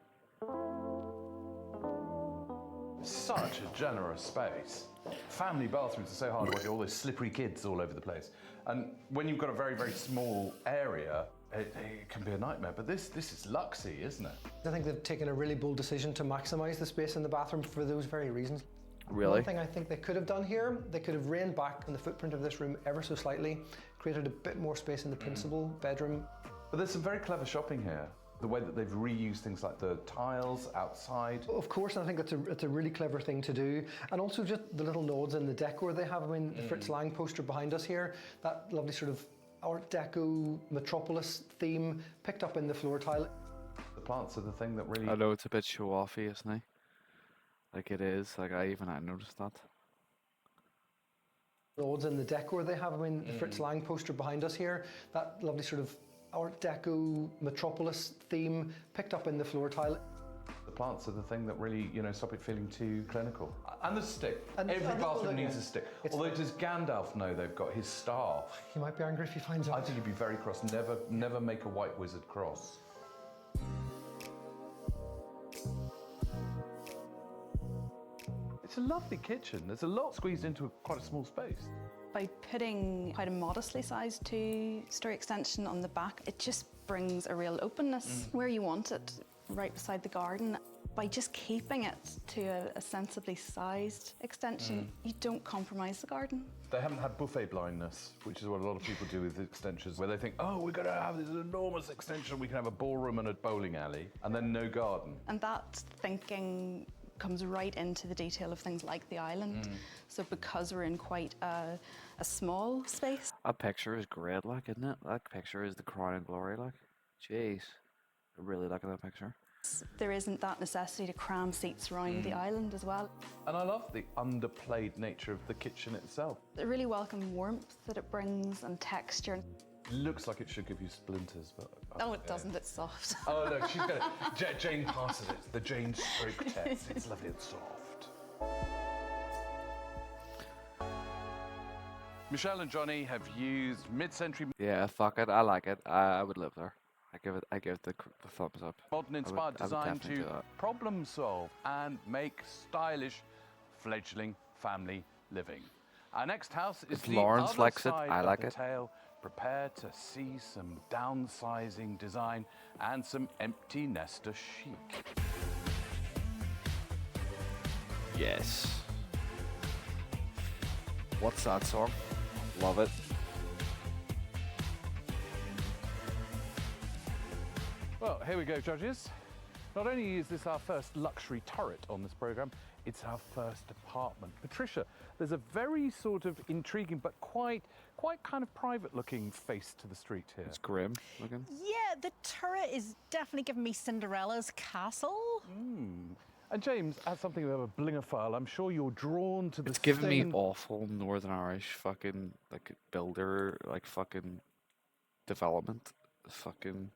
Such a generous space. Family bathrooms are so hard work, all those slippery kids all over the place. And when you've got a very, very small area, it can be a nightmare. But this is luxy, isn't it? I think they've taken a really bold decision to maximise the space in the bathroom for those very reasons. Really? One thing I think they could have done here, they could have reined back on the footprint of this room ever so slightly, created a bit more space in the principal bedroom. But there's some very clever shopping here. The way that they've reused things like the tiles outside. Of course, and I think it's a really clever thing to do. And also just the little nods in the decor they have. I mean, the Fritz Lang poster behind us here, that lovely sort of Art Deco metropolis theme picked up in the floor tile. The plants are the thing that really... I know it's a bit show-offy, isn't it? Like it is, like I noticed that. Nods in the decor they have. I mean, the Fritz Lang poster behind us here, that lovely sort of Art Deco metropolis theme picked up in the floor tile. The plants are the thing that really, stop it feeling too clinical. And the stick. And Every bathroom needs a it's- stick. it's- Although does Gandalf know they've got his star? He might be angry if he finds out. I think he'd be very cross. Never make a white wizard cross. It's a lovely kitchen. There's a lot squeezed into quite a small space. By putting quite a modestly sized two-story extension on the back, it just brings a real openness where you want it, right beside the garden. By just keeping it to a sensibly sized extension, you don't compromise the garden. They haven't had buffet blindness, which is what a lot of people do with extensions, where they think, oh, we're going to have this enormous extension, we can have a ballroom and a bowling alley, and then no garden. And that thinking comes right into the detail of things like the island. So because we're in quite a small space. That picture is great, like, isn't it? That picture is the crown and glory, like. Jeez. I really like that picture. There isn't that necessity to cram seats around the island as well. And I love the underplayed nature of the kitchen itself. The really welcome warmth that it brings and texture. It looks like it should give you splinters, but... No, it doesn't, it's soft. Oh, look, she's got it. Jane passes it. The Jane stroke test. It's lovely and soft. Michelle and Johnny have used mid-century Yeah, fuck it. I like it. I would live there. I give it the thumbs up. modern-inspired I would design definitely to do that. problem solve and make stylish fledgling family living. Our next house is If the Lawrence other likes it, side I of like the it. tale. Prepare to see some downsizing design and some empty nester chic. Yes. What's that song? Love it. Well, here we go, judges. Not only is this our first luxury turret on this programme, it's our first apartment. Patricia, there's a very sort of intriguing but quite kind of private-looking face to the street here. It's grim looking. Yeah, the turret is definitely giving me Cinderella's castle. And James, as something of a blingophile, I'm sure you're drawn to the It's giving me same- awful Northern Irish fucking like builder, like fucking development, fucking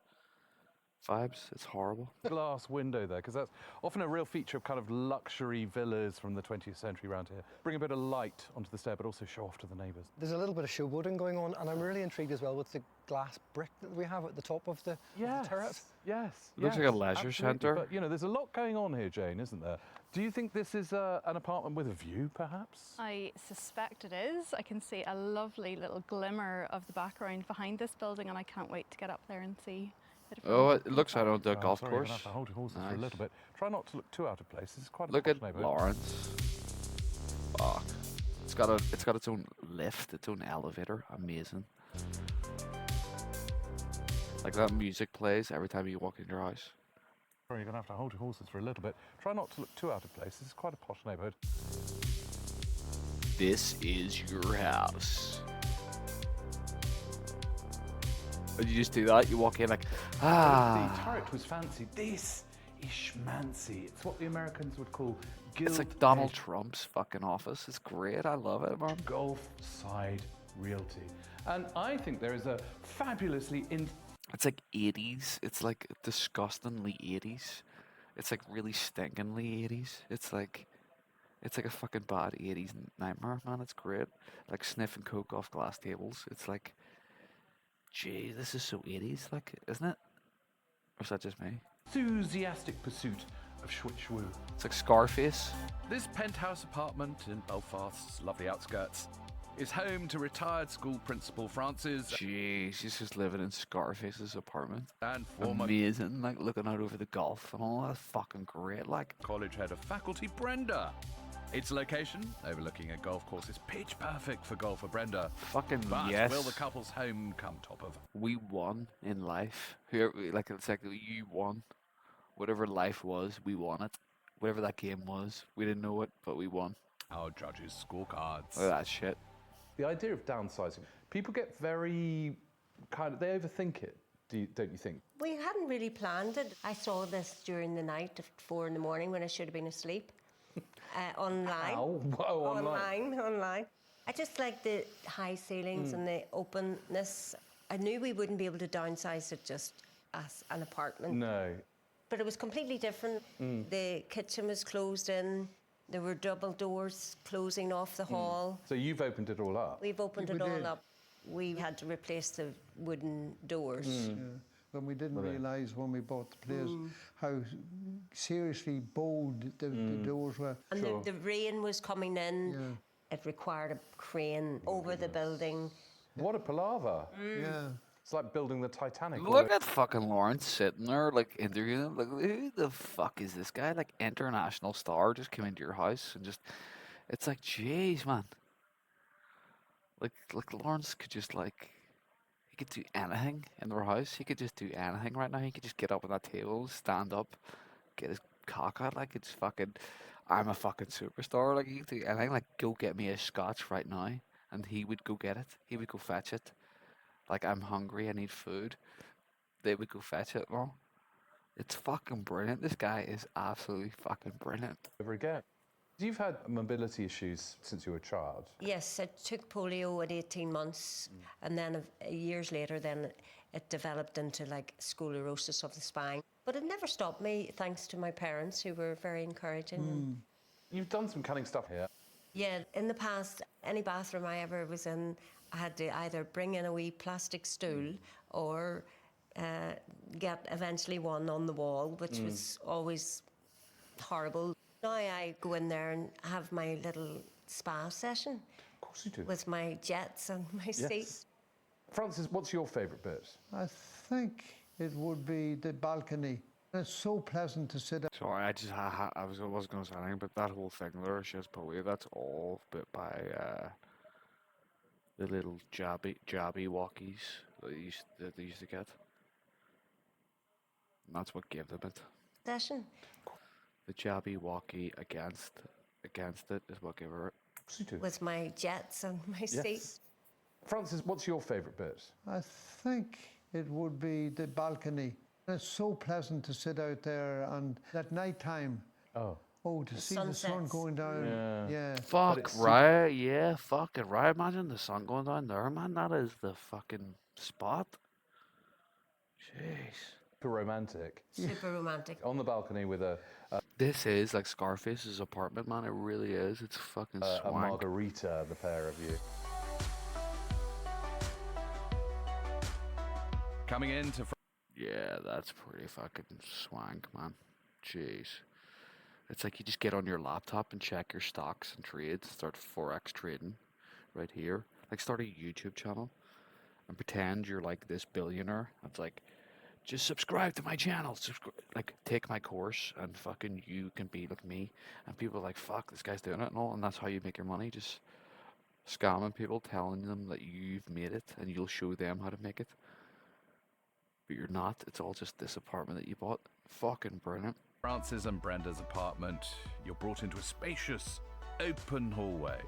vibes. It's horrible. Glass window there, because that's often a real feature of kind of luxury villas from the 20th century around here. Bring a bit of light onto the stair, but also show off to the neighbours. There's a little bit of showboating going on, and I'm really intrigued as well with the glass brick that we have at the top of the turret. Yes. Looks like a leisure absolutely. centre. But, you know, there's a lot going on here, Jane, isn't there? Do you think this is an apartment with a view, perhaps? I suspect it is. I can see a lovely little glimmer of the background behind this building, and I can't wait to get up there and see it. Oh, it looks out on the Oh, golf sorry, you're course. gonna have to hold your horses for a Nice. little bit. Try not to look too out of place. This is quite a Look posh at neighbourhood. Lawrence. Fuck. It's got its own lift, its own elevator. Amazing. Like that music plays every time you walk in your house. Sorry, you're going to have to hold your horses for a little bit. Try not to look too out of place. This is quite a posh neighbourhood. This is your house. And you just do that, you walk in like, The ah. turret was fancy. This is schmancy. It's what the Americans would call It's like Donald Trump's fucking office. It's great. I love it, man. Gulf Side Realty. And I think there is a fabulously It's like 80s. It's like disgustingly 80s. It's like really stinkingly 80s. It's like a fucking bad 80s nightmare, man. It's great. Like sniffing coke off glass tables. It's like, gee, this is so 80s, like, isn't it? Or is that just me? enthusiastic pursuit of Schwitzwoo. It's like Scarface. This penthouse apartment in Belfast's lovely outskirts is home to retired school principal Francis Jeez, she's just living in Scarface's apartment. and former Amazing, like looking out over the Gulf and all. That's fucking great, like. college head of faculty Brenda. Its location, overlooking a golf course, is pitch perfect for golfer Brenda. Fucking But yes. will the couple's home come top of? We won in life. Whoever, like, it's like you won. Whatever life was, we won it. Whatever that game was, we didn't know it, but we won. Our judges' scorecards. Look at that shit. The idea of downsizing, people get very they overthink it, don't you think? We hadn't really planned it. I saw this during the night at 4 in the morning when I should have been asleep. Online. Ow. Whoa, Online. I just like the high ceilings and the openness. I knew we wouldn't be able to downsize it just as an apartment. No. But it was completely different. The kitchen was closed in. There were double doors closing off the hall. So you've opened it all up? We've opened it all up. We had to replace the wooden doors. When we didn't realise when we bought the place how seriously bold the doors were. And the rain was coming in. It required a crane over the building. What a palaver. Yeah. It's like building the Titanic. Look at fucking Lawrence sitting there, like, interviewing him. Like, who the fuck is this guy? Like, international star just came into your house and just... It's like, jeez, man. Like Lawrence could just, like... He could do anything in their house. He could just do anything right now. He could just get up on that table, stand up, get his cock out. Like, it's fucking... I'm a fucking superstar. Like, he could do anything. Like, go get me a scotch right now. And he would go get it. He would go fetch it. Like, I'm hungry, I need food. They would go fetch it, well. It's fucking brilliant. This guy is absolutely fucking brilliant. Ever again. You've had mobility issues since you were a child. Yes, I took polio at 18 months, and then years later, then it developed into like sclerosis of the spine. But it never stopped me, thanks to my parents, who were very encouraging. You've done some cunning stuff here. Yeah, in the past, any bathroom I ever was in, I had to either bring in a wee plastic stool or get eventually one on the wall, which was always horrible. Now I go in there and have my little spa session. Of course you do. With my jets and my seats. Francis, what's your favourite bit? I think it would be the balcony. It's so pleasant to sit at. Sorry, I wasn't going to say anything, but that whole thing there, she has polio, that's all bit by the little jabby walkies that they used to get. And that's what gave them it. Session. The jabby walkie against it is what gave her it. With my jets and my seats. Francis, what's your favourite bit? I think it would be the balcony. It's so pleasant to sit out there and at night time. Oh, to see the sun going down. Yeah. Fuck right, yeah, fucking right. Imagine the sun going down there, man. That is the fucking spot. Jeez. Super romantic. Super romantic. On the balcony with a This is like Scarface's apartment, man. It really is. It's fucking a swank. margarita, the pair of you. Coming into Yeah, that's pretty fucking swank, man. Jeez. It's like you just get on your laptop and check your stocks and trades, start Forex trading right here. Like start a YouTube channel and pretend you're like this billionaire. It's like, just subscribe to my channel. Like, take my course and fucking you can be like me. And people are like, fuck, this guy's doing it and all. And that's how you make your money. Just scamming people, telling them that you've made it and you'll show them how to make it. But you're not. It's all just this apartment that you bought. Fucking brilliant. Francis and Brenda's apartment, you're brought into a spacious, open hallway,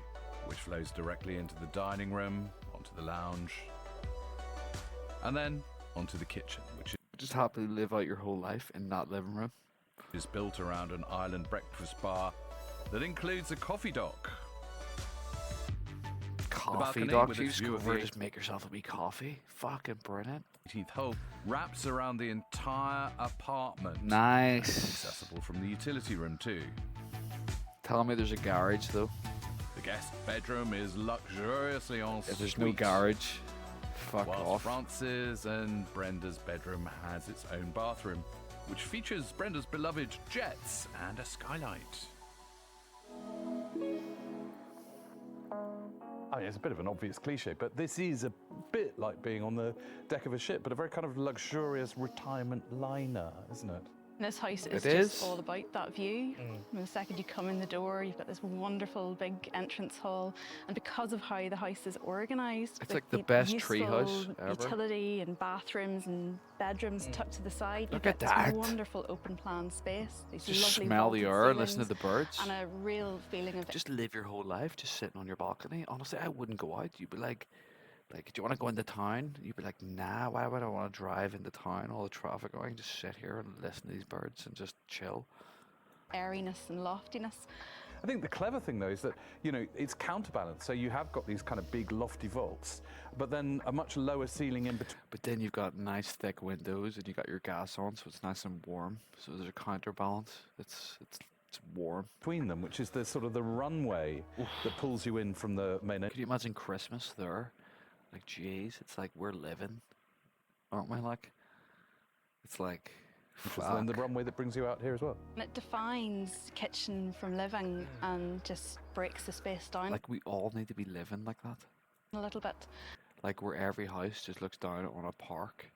which flows directly into the dining room, onto the lounge, and then onto the kitchen, which Just happily live out your whole life in that living room. is built around an island breakfast bar that includes a coffee dock. Coffee balcony dock. with You its just view go of over, the just make yourself a wee coffee. Fucking brilliant. 18th hole wraps around the entire apartment. Nice. Accessible from the utility room too. Tell me there's a garage though. The guest bedroom is luxuriously en If there's no suite, garage, fuck whilst off. Francis and Brenda's bedroom has its own bathroom, which features Brenda's beloved jets and a skylight. I mean, it's a bit of an obvious cliche, but this is a bit like being on the deck of a ship, but a very kind of luxurious retirement liner, isn't it? This house is It just is. all about that view. And the second you come in the door, you've got this wonderful big entrance hall. And because of how the house is organised, It's with like the best useful treehouse ever. utility and bathrooms and bedrooms tucked to the side, you Look get at this that. wonderful open plan space. These Just lovely smell the vaulted air, listen to ceilings, the birds. and a real feeling of Just live your whole life just sitting on your balcony. Honestly, I wouldn't go out. You'd be like, do you want to go into town? You'd be like, nah, why would I want to drive into town? All the traffic going, just sit here and listen to these birds and just chill. airiness and loftiness. I think the clever thing, though, is that, you know, it's counterbalanced. So you have got these kind of big lofty vaults, but then a much lower ceiling in between. But then you've got nice thick windows and you got your gas on, so it's nice and warm. So there's a counterbalance. It's warm. Between them, which is the sort of the runway that pulls you in from the main. Could you imagine Christmas there? Like, jeez, it's like we're living, aren't we? Like, it's like, And the fuck. runway that brings you out here as well. And it defines kitchen from living and just breaks the space down Like, we all need to be living like that. a little bit. Like, where every house just looks down on a park,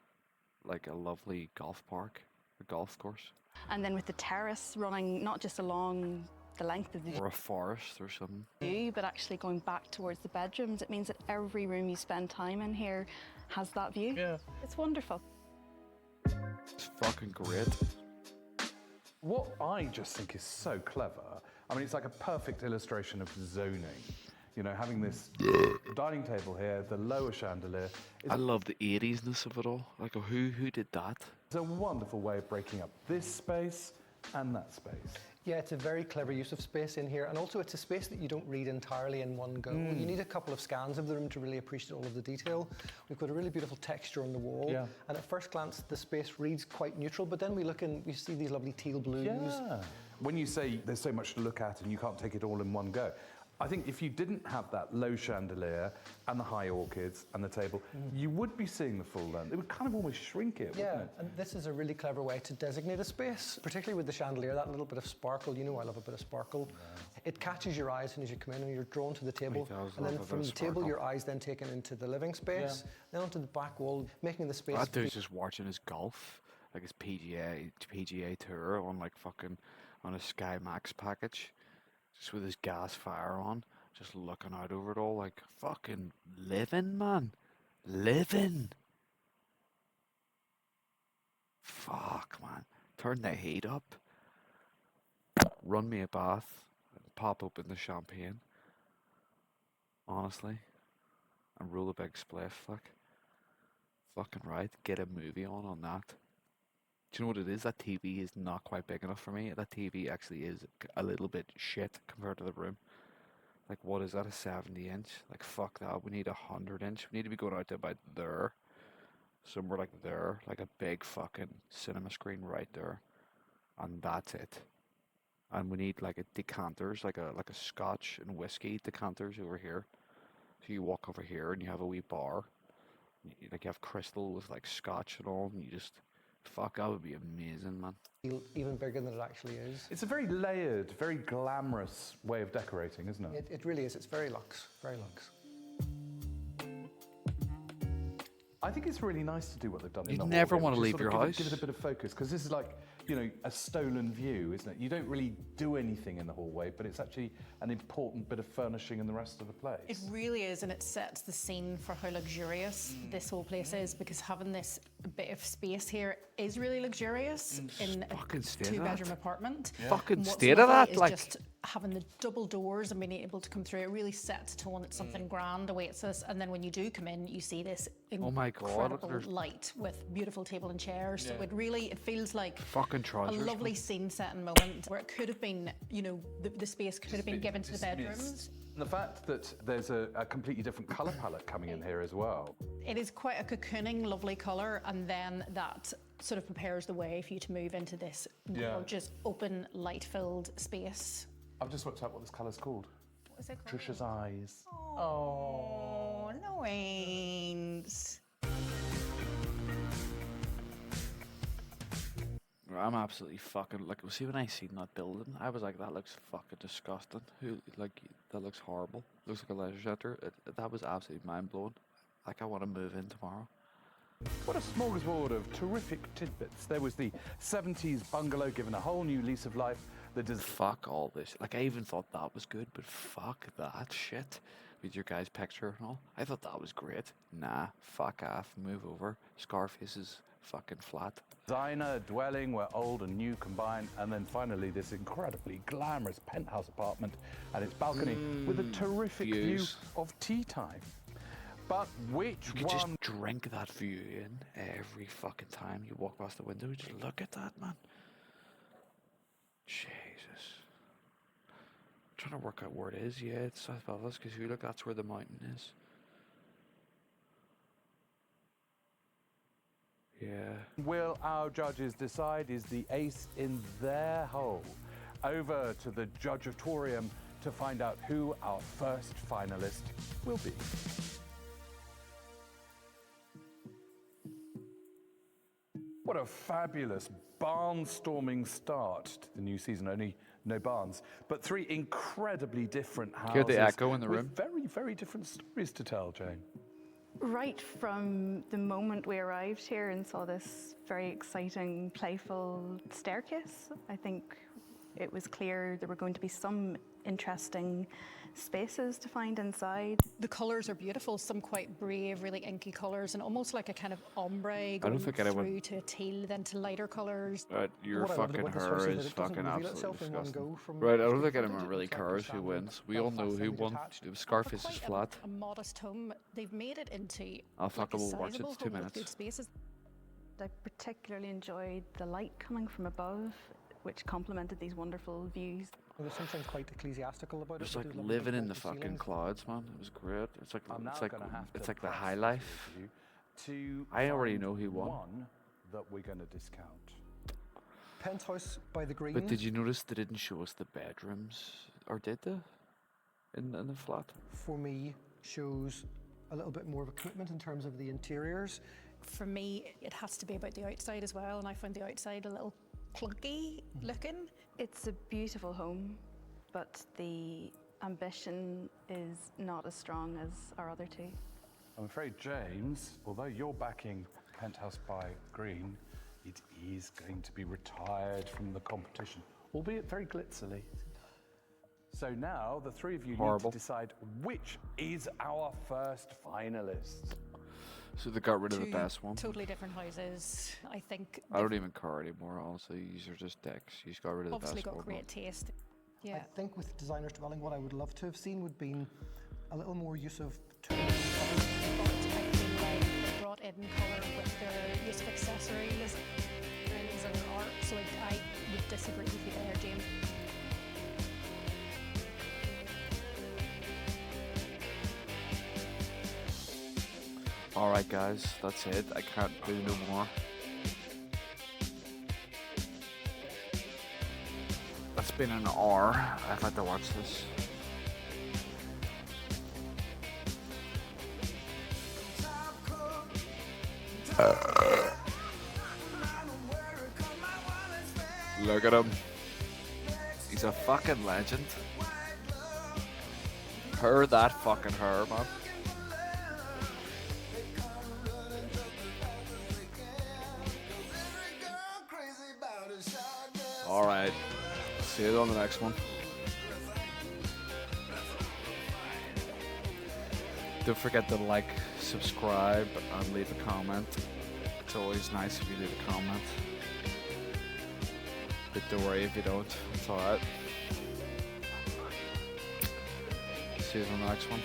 like a lovely golf park, a golf course, And then with the terrace running not just along the length of the or a forest or something. view, but actually going back towards the bedrooms, it means that every room you spend time in here has that view. Yeah. It's wonderful. It's fucking great. What I just think is so clever, I mean, it's like a perfect illustration of zoning. You know, having this dining table here, the lower chandelier, I love the 80s-ness of it all. Like, who did that? it's a wonderful way of breaking up this space and that space. Yeah, it's a very clever use of space in here, and also it's a space that you don't read entirely in one go. You need a couple of scans of the room to really appreciate all of the detail. We've got a really beautiful texture on the wall, Yeah. and at first glance the space reads quite neutral, but then we look and we see these lovely teal blues. Yeah. When you say there's so much to look at and you can't take it all in one go, I think if you didn't have that low chandelier and the high orchids and the table, you would be seeing the full length. It would kind of almost shrink it, Yeah, wouldn't it? and this is a really clever way to designate a space, particularly with the chandelier, that little bit of sparkle. You know I love a bit of sparkle. It catches your eye as soon as you come in and you're drawn to the table. Wait, I was And then love a bit from of the table, sparkle. your eye's then taken into the living space, then onto the back wall, making the space... That dude's just watching his golf, like his PGA tour on like fucking, on a Sky Max package, just with his gas fire on, just looking out over it all like fucking living, man. Living. Fuck, man. Turn the heat up. Run me a bath. Pop open the champagne. Honestly. And roll a big spliff, like. Fucking right. Get a movie on that. Do you know what it is? That TV is not quite big enough for me. That TV actually is a little bit shit compared to the room. Like, what is that, a 70-inch? Like, fuck that. We need a 100-inch. We need to be going out to about there. somewhere like there, like a big fucking cinema screen right there, and that's it. And we need like a decanters, like a Scotch and whiskey decanters over here. So you walk over here and you have a wee bar, like you have crystal with like Scotch and all, and you just fuck. That would be amazing, man. Even bigger than it actually is. It's a very layered, very glamorous way of decorating, isn't it? It really is. It's very luxe, very luxe. I think it's really nice to do what they've done. You'd in the never hallway, want to which is leave sort your of house. give it a bit of focus, because this is like, you know, a stolen view, isn't it? You don't really do anything in the hallway, but it's actually an important bit of furnishing in the rest of the place. It really is, and it sets the scene for how luxurious this whole place is, because having this bit of space here is really luxurious in a Fucking state of two-bedroom that. apartment. Fucking And what's state of lovely that, is like. just having the double doors and being able to come through. It really sets a tone that something grand awaits us, and then when you do come in, you see this Oh my God, incredible there's- light with beautiful table and chairs. So Yeah. it feels like Fucking a trousers. lovely scene-setting moment where it could have been, you know, the space could have been given to the bedrooms. And the fact that there's a completely different colour palette coming in here as well. It is quite a cocooning, lovely colour, and then that sort of prepares the way for you to move into this Yeah. gorgeous, open, light-filled space. I've just worked out what this colour's called. What is it called? Patricia's eyes. Oh, no ain't. I'm absolutely fucking like. See, when I seen that building, I was like, that looks fucking disgusting. That looks horrible. Looks like a leisure centre. That was absolutely mind blowing. Like, I want to move in tomorrow. What a smorgasbord of terrific tidbits. There was the 70s bungalow given a whole new lease of life. Fuck all this. Like, I even thought that was good, but fuck that shit with your guy's picture and all. I thought that was great. Nah, fuck off. Move over. Scarface is fucking flat. Designer dwelling where old and new combine, and then finally this incredibly glamorous penthouse apartment and its balcony with a terrific view views. of tea time. But which You could one? just drink that view in every fucking time you walk past the window. Just look at that, man. Jesus. I'm trying to work out where it is. Yeah, it's South Belfast, because you look, that's where the mountain is. Yeah. Will our judges decide is the ace in their hole? Over to the Judgeatorium to find out who our first finalist will be. What a fabulous barnstorming start to the new season. Only no barns, but three incredibly different houses. Hear the echo in the with room? very, very different stories to tell, Jane. Right from the moment we arrived here and saw this very exciting, playful staircase, I think it was clear there were going to be some interesting spaces to find inside. The colours are beautiful, some quite brave, really inky colours, and almost like a kind of ombre going think anyone- through to a teal, then to lighter colours. Your What I love fucking about this hair house is that is it doesn't fucking reveal absolutely itself in one disgusting. go from Right, I don't street think footage. anyone really It's like cares who standard wins. We all know Belfast who won. semi-detached. Scarface For is quite flat. a modest home, they've made it into I'll fuck like a it, we'll watch it, sizable it's 2 home with minutes. good spaces. I particularly enjoyed the light coming from above, which complemented these wonderful views. There's something quite ecclesiastical about Just it. like There's lovely living in the vaulted fucking ceilings. clouds, man. It was great. It's like I'm now it's like gonna have to it's like the press high the life. interview to I already find know who won. one that we're going to discount. Penthouse by the Green. But did you notice they didn't show us the bedrooms, or did they? In the flat. For me, shows a little bit more of a commitment in terms of the interiors. For me, it has to be about the outside as well, and I found the outside a little clunky looking. It's a beautiful home, but the ambition is not as strong as our other two. I'm afraid, James, although you're backing Penthouse by Green, it is going to be retired from the competition, albeit very glitzily. So now the three of you Horrible. need to decide which is our first finalist. So they got rid of the Two best one. totally different houses. I think I don't even care anymore, honestly. These are just dicks. You just got rid of the obviously best got one. great taste. I Yeah. think with Designer's Dwelling, what I would love to have seen would been a little more use of tone. But I feel like they brought in colour with their use of accessories and art, so I would disagree with you there, James. Alright guys, that's it. I can't do no more. It's been an hour. I've had to watch this. Look at him. He's a fucking legend. Her that fucking hair, man. Alright. See you on the next one. Don't forget to like, subscribe, and leave a comment. It's always nice if you leave a comment. But don't worry if you don't. It's alright. See you on the next one.